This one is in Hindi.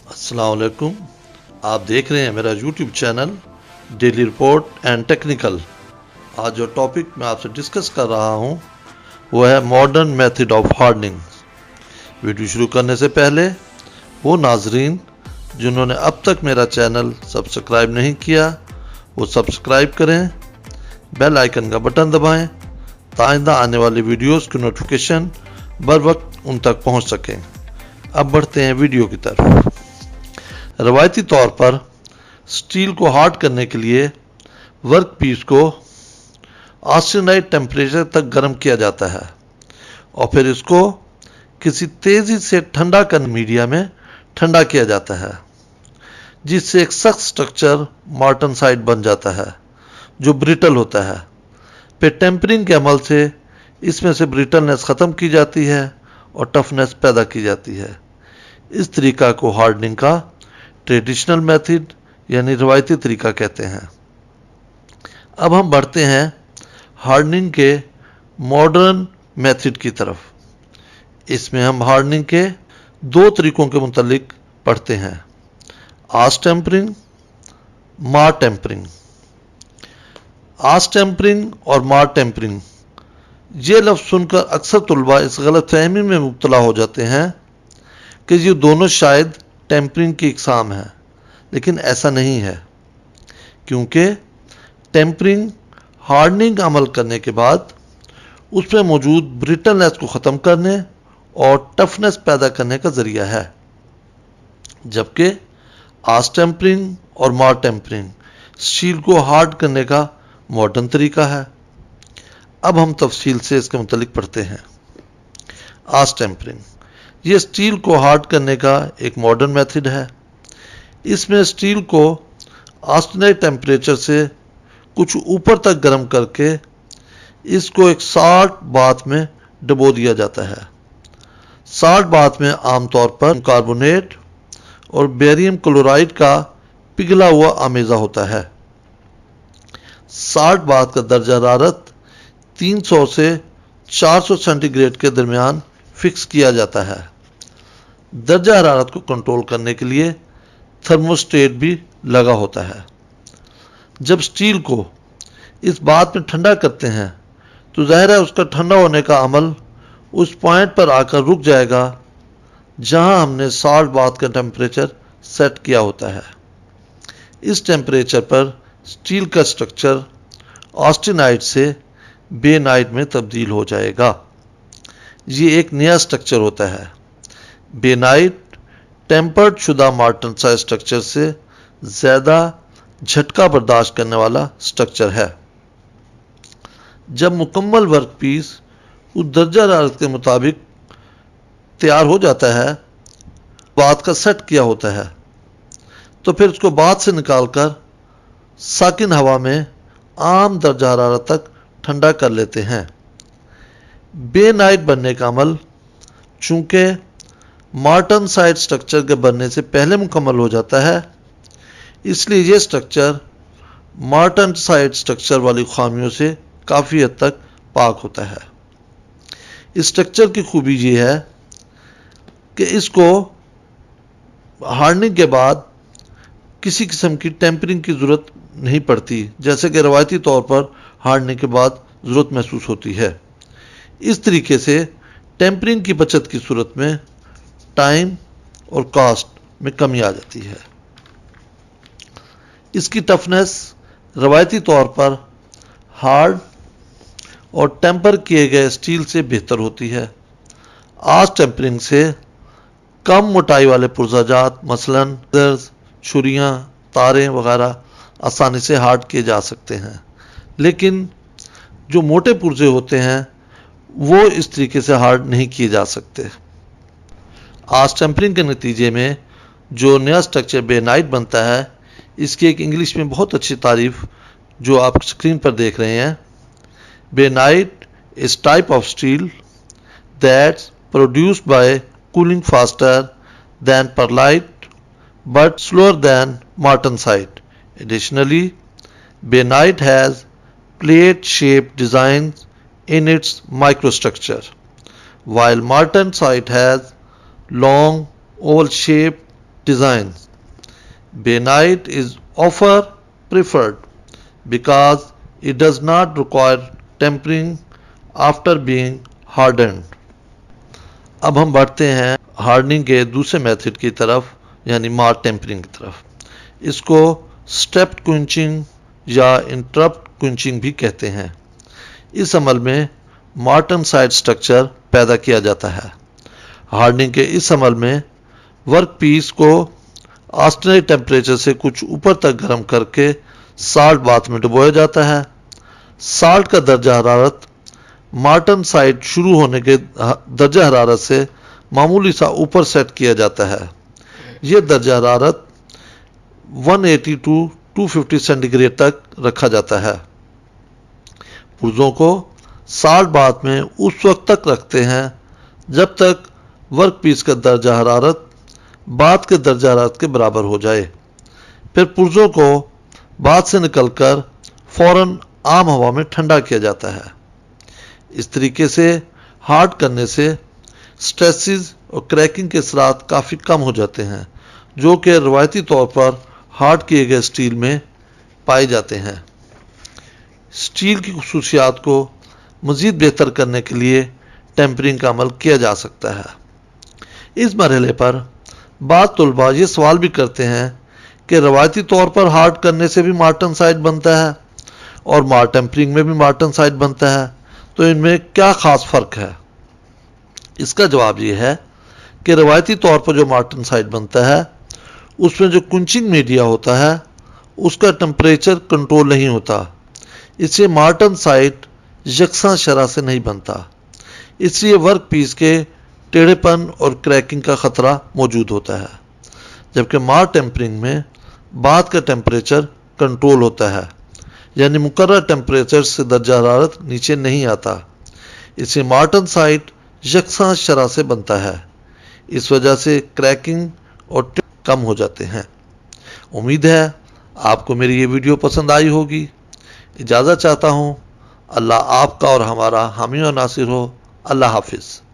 अस्सलाम वालेकुम। आप देख रहे हैं मेरा YouTube channel daily report and technical. आज जो टॉपिक मैं आपसे डिस्कस कर रहा हूं वो है modern method of hardening. Video शुरू करने से पहले वो नाजरीन जिन्होंने अब तक मेरा चैनल सब्सक्राइब नहीं किया वो सब्सक्राइब करें, बेल आइकन का बटन दबाएं ताइंदा आने वाली वीडियोस की नोटिफिकेशन बर वक्त उन तक पहुंच सकें। अब बढ़ते हैं वीडियो की तरफ। रवायती तौर पर स्टील को हार्ड करने के लिए वर्क पीस को ऑस्टेनाइट टेम्परेचर तक गर्म किया जाता है और फिर इसको किसी तेजी से ठंडा करने मीडिया में ठंडा किया जाता है, जिससे एक सख्त स्ट्रक्चर मार्टनसाइट बन जाता है जो ब्रिटल होता है। फिर टेम्परिंग के अमल से इसमें से ब्रिटलनेस ख़त्म की जाती है और टफनेस पैदा की जाती है। इस तरीका को हार्डनिंग का ट्रेडिशनल मेथड यानी रवायती तरीका कहते हैं। अब हम बढ़ते हैं हार्डनिंग के मॉडर्न मेथड की तरफ। इसमें हम हार्डनिंग के दो तरीकों के मुतालिक पढ़ते हैं, आस टेम्परिंग, मार टेम्परिंग। आस टेम्परिंग और मार टेम्परिंग ये लफ्ज़ सुनकर अक्सर तुलबा इस गलत फहमी में मुब्तला हो जाते हैं कि ये दोनों शायद टेम्परिंग की इकसाम है, लेकिन ऐसा नहीं है, क्योंकि टेम्परिंग हार्डनिंग अमल करने के बाद उसमें मौजूद ब्रिटलनेस को ख़त्म करने और टफनेस पैदा करने का ज़रिया है, जबकि आस टेम्परिंग और मार टेम्परिंग स्टील को हार्ड करने का मॉडर्न तरीका है। अब हम तफसील से इसके मुतालिक पढ़ते हैं। आस टेम्परिंग ये स्टील को हार्ड करने का एक मॉडर्न मेथड है। इसमें स्टील को ऑस्टेनाइट टेम्परेचर से कुछ ऊपर तक गर्म करके इसको एक साल्ट बाथ में डुबो दिया जाता है। साल्ट बाथ में आमतौर पर कार्बोनेट और बेरियम क्लोराइड का पिघला हुआ आमेज़ा होता है। साल्ट बाथ का दर्जा हरारत 300 से 400 सेंटीग्रेड के दरमियान फिक्स किया जाता है। दर्जा हरारत को कंट्रोल करने के लिए थर्मोस्टेट भी लगा होता है। जब स्टील को इस बात में ठंडा करते हैं तो ज़ाहिर है उसका ठंडा होने का अमल उस पॉइंट पर आकर रुक जाएगा जहां हमने साल्ट बाथ का टेम्परेचर सेट किया होता है। इस टेम्परेचर पर स्टील का स्ट्रक्चर ऑस्टेनाइट से बेनाइट में तब्दील हो जाएगा। ये एक नया स्ट्रक्चर होता है। बेनाइट टेम्पर्ड शुदा मार्टनसाइट स्ट्रक्चर से ज़्यादा झटका बर्दाश्त करने वाला स्ट्रक्चर है। जब मुकम्मल वर्क पीस उस दर्जा हरारत के मुताबिक तैयार हो जाता है, बाथ का सेट किया होता है, तो फिर उसको बाथ से निकालकर साकिन हवा में आम दर्जा हरारत तक ठंडा कर लेते हैं। बेनाइट बनने का अमल चूंकि मार्टनसाइट स्ट्रक्चर के बनने से पहले मुकम्मल हो जाता है, इसलिए यह स्ट्रक्चर मार्टनसाइट स्ट्रक्चर वाली खामियों से काफ़ी हद तक पाक होता है। इस स्ट्रक्चर की खूबी यह है कि इसको हार्डनिंग के बाद किसी किस्म की टेम्परिंग की ज़रूरत नहीं पड़ती, जैसे कि रवायती तौर पर हार्डनिंग के बाद ज़रूरत महसूस होती है। इस तरीके से टेम्परिंग की बचत की सूरत में टाइम और कॉस्ट में कमी आ जाती है। इसकी टफनेस रवायती तौर पर हार्ड और टेम्पर किए गए स्टील से बेहतर होती है। आस टेम्परिंग से कम मोटाई वाले पुर्जाजात मसलन छुरियाँ, तारें वगैरह आसानी से हार्ड किए जा सकते हैं, लेकिन जो मोटे पुर्जे होते हैं वो इस तरीके से हार्ड नहीं किए जा सकते। आस टेम्परिंग के नतीजे में जो नया स्ट्रक्चर बेनाइट बनता है, इसकी एक इंग्लिश में बहुत अच्छी तारीफ जो आप स्क्रीन पर देख रहे हैं। Bainite is type of steel that's produced by cooling faster than pearlite but slower than martensite. Additionally, Bainite has plate-shaped designs in its microstructure, while martensite has long oval-shaped design. Bainite is often preferred because it does not require tempering after being hardened. अब हम बढ़ते हैं हार्डनिंग के दूसरे मेथड की तरफ, यानी मार्ट टेम्परिंग की तरफ. इसको स्टेप्ड क्विंचिंग या इंटरप्ट क्विंचिंग भी कहते हैं. इस अमल में मार्टनसाइट स्ट्रक्चर पैदा किया जाता है. हार्डनिंग के इस अमल में वर्क पीस को ऑर्डिनरी टेम्परेचर से कुछ ऊपर तक गर्म करके साल्ट बाथ में डुबोया जाता है. साल्ट का दर्जा हरारत मार्टनसाइट शुरू होने के दर्जा हरारत से मामूली सा ऊपर सेट किया जाता है. यह दर्जा हरारत 180 टू 250 सेंटीग्रेड तक रखा जाता है. पुर्जों को साल्ट बाथ में उस वक्त तक रखते हैं जब तक वर्क पीस का दर्जा हरारत बाथ के दर्जा हरारत के बराबर हो जाए. फिर पुर्जों को बाथ से निकलकर फौरन आम हवा में ठंडा किया जाता है. इस तरीके से हार्ड करने से स्ट्रेसेस और क्रैकिंग के असरात काफ़ी कम हो जाते हैं, जो कि रवायती तौर पर हार्ड किए गए स्टील में पाए जाते हैं. स्टील की खुसूसियात को मज़ीद बेहतर करने के लिए टेम्परिंग का अमल किया जा सकता है. इस मरहले पर बाद तलबा ये सवाल भी करते हैं कि रवायती तौर पर हार्ड करने से भी मार्टनसाइट बनता है और मार्ट टेम्परिंग में भी मार्टनसाइट बनता है, तो इनमें क्या ख़ास फ़र्क है. इसका जवाब ये है कि रवायती तौर पर जो मार्टनसाइट बनता है उसमें जो क्विंचिंग मीडिया होता है उसका टेम्परेचर कंट्रोल नहीं होता, इससे मार्टनसाइट यकसा शरह से नहीं बनता. इसलिए वर्क पीस के टेढ़ेपन और क्रैकिंग का ख़तरा मौजूद होता है. जबकि मार्ट टेम्परिंग में बाथ का टेम्परेचर कंट्रोल होता है, यानी मुकर्रर टेम्परेचर से दर्जा हरारत नीचे नहीं आता. इससे मार्टनसाइट यकसा शरह से बनता है. इस वजह से क्रैकिंग और कम हो जाते हैं. उम्मीद है आपको मेरी ये वीडियो पसंद आई होगी. इजाज़त चाहता हूँ. अल्लाह आपका और हमारा हामी और नासिर हो. अल्लाह हाफिज़.